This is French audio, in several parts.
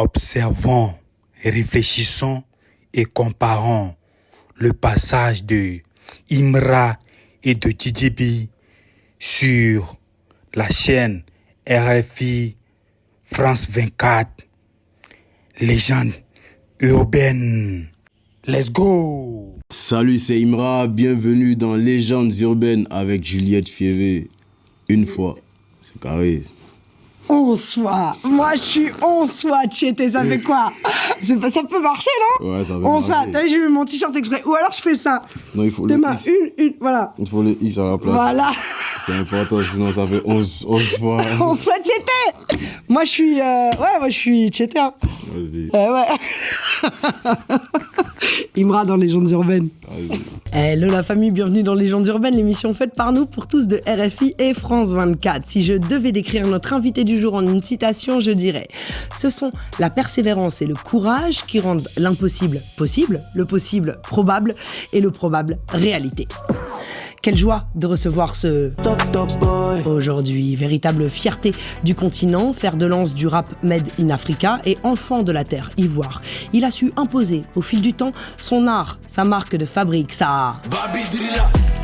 Observons, réfléchissons et comparons le passage de Imra et de TDB sur la chaîne RFI France 24. Légende urbaine. Let's go! Salut, c'est Imra, bienvenue dans Légendes urbaines avec Juliette Fievé. Une fois, c'est carré. 11 fois. Moi, je suis 11 fois Tchété, ça fait quoi? Ça peut marcher, non? Ouais, ça peut 11 fois. marcher. T'as vu, j'ai mis mon t-shirt exprès. Ou alors, je fais ça. Non, il faut Demain, le X. voilà. Il faut le X à la place. Voilà. C'est important, sinon ça fait 11 fois. 11 fois Tchété. Moi, je suis... moi, je suis Tchété, hein. Vas-y, Ouais. Imra dans Légendes urbaines. vas-y. Hello la famille, bienvenue dans Légendes urbaines, l'émission faite par nous pour tous de RFI et France 24. Si je devais décrire notre invité du jour en une citation, je dirais: ce sont la persévérance et le courage qui rendent l'impossible possible, le possible probable et le probable réalité. Quelle joie de recevoir ce top boy aujourd'hui. Véritable fierté du continent, fer de lance du rap made in Africa et enfant de la terre ivoire. Il a su imposer au fil du temps son art, sa marque de fabrique,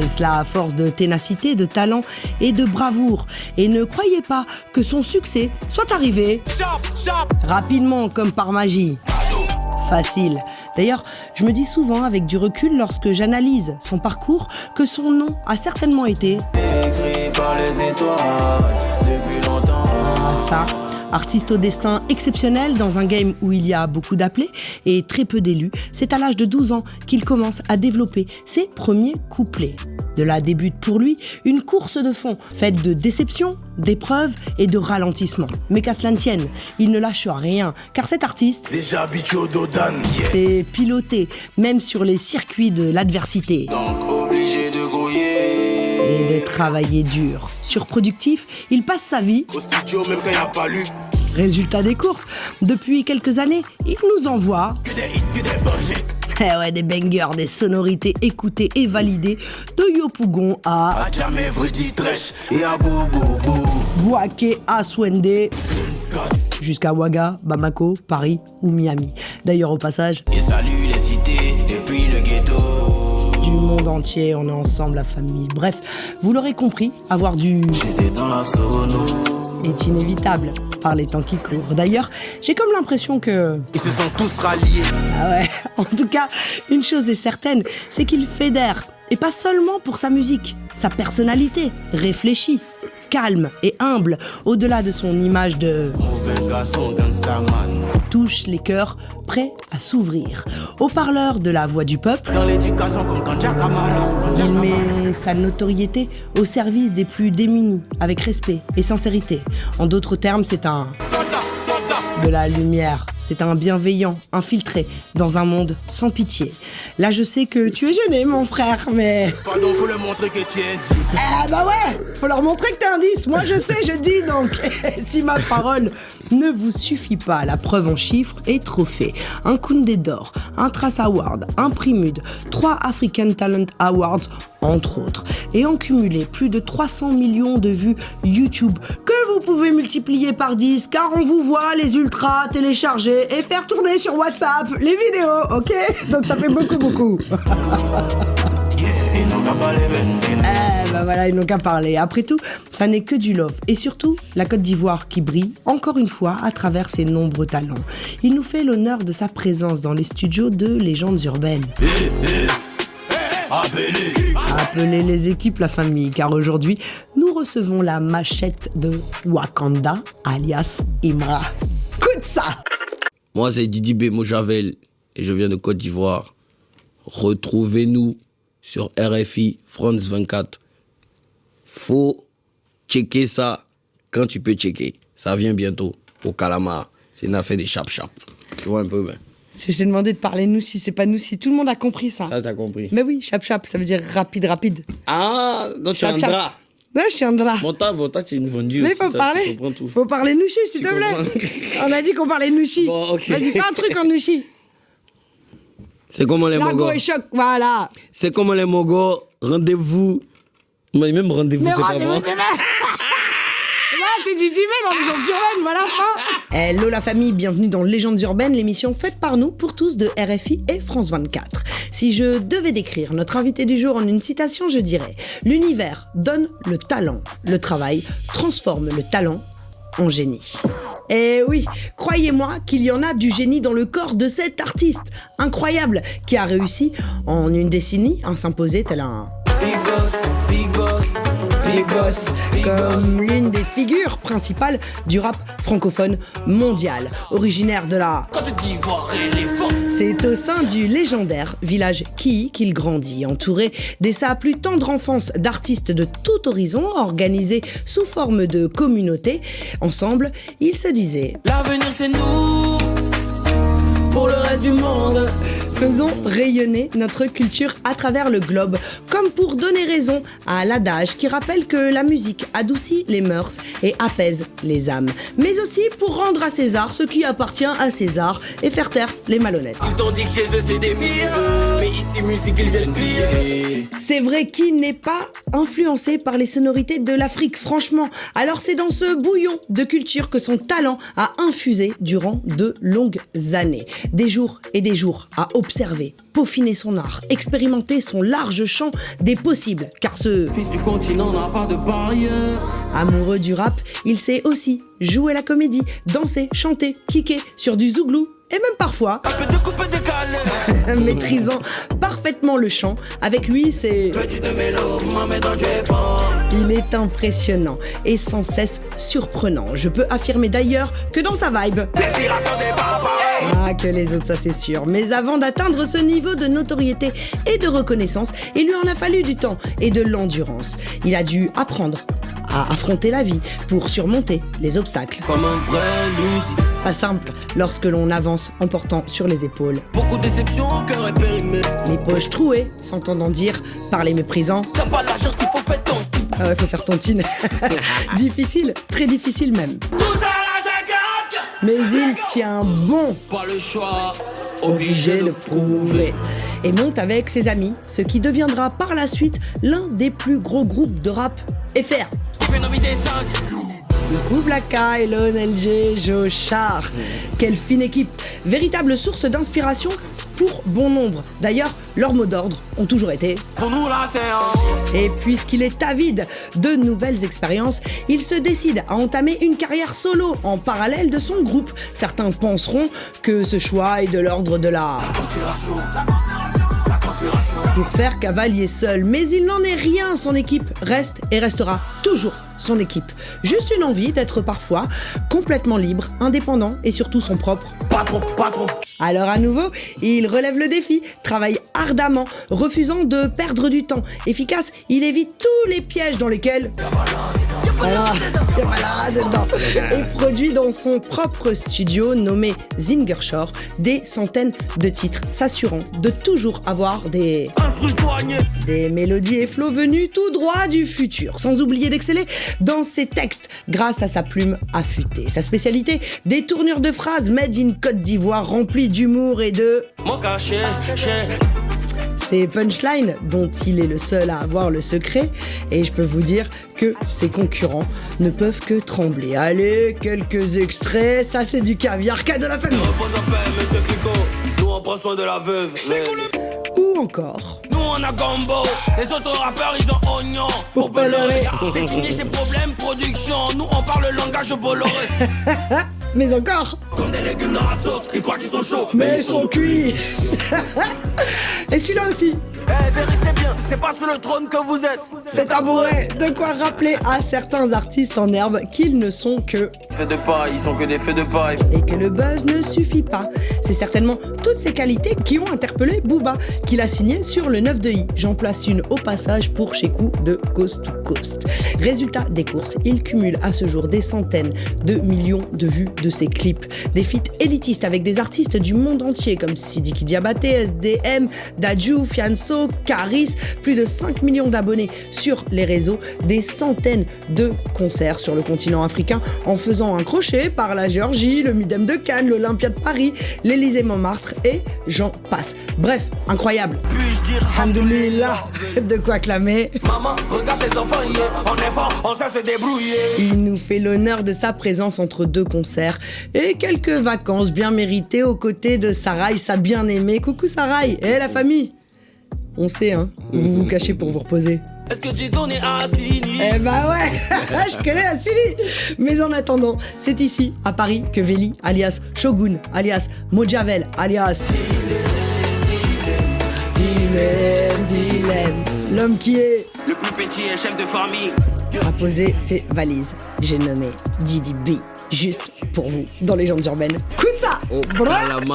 et cela à force de ténacité, de talent et de bravoure. Et ne croyez pas que son succès soit arrivé rapidement comme par magie. Facile. D'ailleurs, je me dis souvent avec du recul lorsque j'analyse son parcours que son nom a certainement été écrit par les étoiles depuis longtemps. Ça, artiste au destin exceptionnel dans un game où il y a beaucoup d'appelés et très peu d'élus, c'est à l'âge de 12 ans qu'il commence à développer ses premiers couplets. De là débute pour lui une course de fond, faite de déceptions, d'épreuves et de ralentissements. Mais qu'à cela ne tienne, il ne lâche rien, car cet artiste s'est piloté, même sur les circuits de l'adversité. Donc obligé de grouiller et de travailler dur. Surproductif, il passe sa vie au studio même quand il n'y a pas lu. Résultat des courses, depuis quelques années, il nous envoie des bangers, des sonorités écoutées et validées de Yopougon à Bouaké à Swende jusqu'à Ouaga, Bamako, Paris ou Miami. D'ailleurs au passage, et salut les cités et puis le ghetto. Du monde entier, on est ensemble la famille. Bref, vous l'aurez compris, avoir du j'étais dans la sono est inévitable par les temps qui courent. D'ailleurs, j'ai comme l'impression que ils se sont tous ralliés. Ah ouais, en tout cas, une chose est certaine, c'est qu'il fédère. Et pas seulement pour sa musique, sa personnalité, réfléchie, calme et humble, au-delà de son image de touche les cœurs, prêts à s'ouvrir. Haut-parleur de la voix du peuple, dans l'éducation comme il met sa notoriété au service des plus démunis, avec respect et sincérité. En d'autres termes, c'est un de la lumière. C'est un bienveillant, infiltré dans un monde sans pitié. Là, je sais que tu es gêné, mon frère, mais... Pardon, faut leur montrer que tu es 10. Bah ouais, faut leur montrer que t'es un 10. Moi, je sais, je dis donc. Si ma parole ne vous suffit pas, la preuve en chiffres et trophées. Un Koundé d'or, un Trace Award, un Primude, 3 African Talent Awards, entre autres. Et en cumulé, plus de 300 millions de vues YouTube que vous pouvez multiplier par 10, car on vous voit les ultras télécharger et faire tourner sur WhatsApp les vidéos, ok? Donc ça fait beaucoup. Voilà, ils n'ont qu'à parler. Après tout, ça n'est que du love. Et surtout, la Côte d'Ivoire qui brille, encore une fois, à travers ses nombreux talents. Il nous fait l'honneur de sa présence dans les studios de Légendes urbaines. Appelez les équipes, la famille, car aujourd'hui, nous recevons la machette de Wakanda, alias Imra. Écoute ça! Moi, c'est Didi Bémo Javel et je viens de Côte d'Ivoire. Retrouvez-nous sur RFI France 24. Faut checker ça quand tu peux checker. Ça vient bientôt au Calamar. C'est une affaire des chap-chap. Tu vois un peu, ben. Je t'ai demandé de parler nous si, c'est pas nous si. Tout le monde a compris ça. Ça, t'as compris. Mais oui, chap-chap, ça veut dire rapide. Ah, donc tu es un drap. Ouais, je suis un drap. Bon, tu es une vendue. Mais aussi, faut parler. Tu comprends tout. Faut parler nouchi, s'il Tu te plaît. comprends. On a dit qu'on parlait nouchi. Bon, ok. Vas-y, fais un truc en nouchi. C'est comment les Lago mogos. et choc, voilà. C'est comment les mogos. Rendez-vous. Même rendez-vous, Mais c'est pas rendez-vous bon. demain. c'est Didi B dans Légendes Urbaines, voilà fin. Hello la famille, bienvenue dans Légendes Urbaines, l'émission faite par nous, pour tous, de RFI et France 24. Si je devais décrire notre invité du jour en une citation, je dirais « L'univers donne le talent, le travail transforme le talent en génie ». Et oui, croyez-moi qu'il y en a du génie dans le corps de cet artiste incroyable qui a réussi en une décennie à s'imposer tel un Big Boss, comme l'une des figures principales du rap francophone mondial, originaire de la Côte d'Ivoire éléphant. C'est au sein du légendaire village Kiyi qu'il grandit, entouré dès sa plus tendre enfance d'artistes de tout horizon, organisés sous forme de communauté. Ensemble, il se disait « L'avenir c'est nous, pour le reste du monde. » Faisons rayonner notre culture à travers le globe, comme pour donner raison à l'adage qui rappelle que la musique adoucit les mœurs et apaise les âmes, mais aussi pour rendre à César ce qui appartient à César et faire taire les malhonnêtes. Ils t'ont dit que chez eux c'est des millions, mais ici musique ils viennent piller. C'est vrai, qui n'est pas influencé par les sonorités de l'Afrique, franchement. Alors c'est dans ce bouillon de culture que son talent a infusé durant de longues années. Des jours et des jours à observer, peaufiner son art, expérimenter son large champ des possibles. Car ce Fils du continent n'a pas de barrière. amoureux du rap, il sait aussi jouer la comédie, danser, chanter, kicker sur du zouglou et même parfois Un peu de coupe décalé. maîtrisant parfaitement le chant. Avec lui, c'est... Petit de mélo, maman dans du fort. Il est impressionnant et sans cesse surprenant. Je peux affirmer d'ailleurs que dans sa vibe... L'inspiration c'est pas pareil. Ah, que les autres, ça c'est sûr. Mais avant d'atteindre ce niveau de notoriété et de reconnaissance, il lui en a fallu du temps et de l'endurance. Il a dû apprendre à affronter la vie pour surmonter les obstacles. Comme un vrai loose. Pas simple lorsque l'on avance en portant sur les épaules Beaucoup de déceptions, cœur est périmé. les poches trouées, s'entendant dire par les méprisants. T'as pas l'argent, il faut faire ton tout. Ah ouais, faut faire tontine. Difficile, très difficile même. Tout à la 50. Mais il tient bon, Pas le choix, obligé de prouver. Et monte avec ses amis, ce qui deviendra par la suite l'un des plus gros groupes de rap FR. Phénomène des 5. Kublaka, Elon, LG, Jochar. Quelle fine équipe. Véritable source d'inspiration pour bon nombre. D'ailleurs, leurs mots d'ordre ont toujours été... Pour nous là c'est un. Et puisqu'il est avide de nouvelles expériences, il se décide à entamer une carrière solo en parallèle de son groupe. Certains penseront que ce choix est de l'ordre de la... pour faire cavalier seul. Mais il n'en est rien, son équipe reste et restera toujours son équipe. Juste une envie d'être parfois complètement libre, indépendant et surtout son propre. Pas trop. Alors à nouveau, il relève le défi, travaille ardemment, refusant de perdre du temps. Efficace, il évite tous les pièges dans lesquels... Voilà, y a pas là dedans. Et produit dans son propre studio nommé Zingershore des centaines de titres, s'assurant de toujours avoir des mélodies et flots venus tout droit du futur, sans oublier d'exceller dans ses textes grâce à sa plume affûtée. Sa spécialité, des tournures de phrases made in Côte d'Ivoire remplies d'humour et de... Mon cachet, Ces punchlines dont il est le seul à avoir le secret, et je peux vous dire que ses concurrents ne peuvent que trembler. Allez, quelques extraits, ça c'est du caviar, cas de la famille. repose en paix, monsieur Clico. Nous on prend soin de la veuve. Ou encore... Nous on a Gombo. Les autres rappeurs ils ont oignon. Pour Bolloré. Désigner ses problèmes, production. Nous on parle le langage Bolloré. Mais encore... Comme des légumes dans la sauce. Ils croient qu'ils sont chauds. Mais ils sont cuits. Et celui-là aussi. Vérifiez bien, c'est pas sur le trône que vous êtes. C'est tabouret. De quoi rappeler à certains artistes en herbe qu'ils ne sont que... Feux de paille, ils sont que des feux de paille. Et que le buzz ne suffit pas. C'est certainement toutes ces qualités qui ont interpellé Booba, qu'il a signé sur le 9 de I. J'en place une au passage pour Shekou de Coast to Coast. Résultat des courses, il cumule à ce jour des centaines de millions de vues de ses clips. Des feats élitistes avec des artistes du monde entier comme Sidiki Diabaté, SDM, Dadju, Fianso, Damso, Caris, plus de 5 millions d'abonnés sur les réseaux, des centaines de concerts sur le continent africain en faisant un crochet par la Géorgie, le Midem de Cannes, l'Olympia de Paris, l'Élysée-Montmartre et j'en passe. Bref, incroyable. Puis-je dire Alhamdoulilah, de quoi clamer. Maman, regarde les enfants hier. On est fort, on sait se débrouiller. Il nous fait l'honneur de sa présence entre 2 concerts et quelques vacances bien méritées aux côtés de Sarai, sa bien-aimée. Coucou Sarai, et la famille. On sait, hein, vous vous cachez pour vous reposer. Est-ce que tu connais Assini? Eh bah ouais, je connais Assini. Mais en attendant, c'est ici, à Paris, que Veli, alias Shogun, alias Mojavel, alias Dilem, l'homme qui est Le plus petit est chef de famille. a posé ses valises. J'ai nommé Didi B, juste pour vous, dans Légendes Urbaines. Écoute ça. Oh, Bra- Kalama.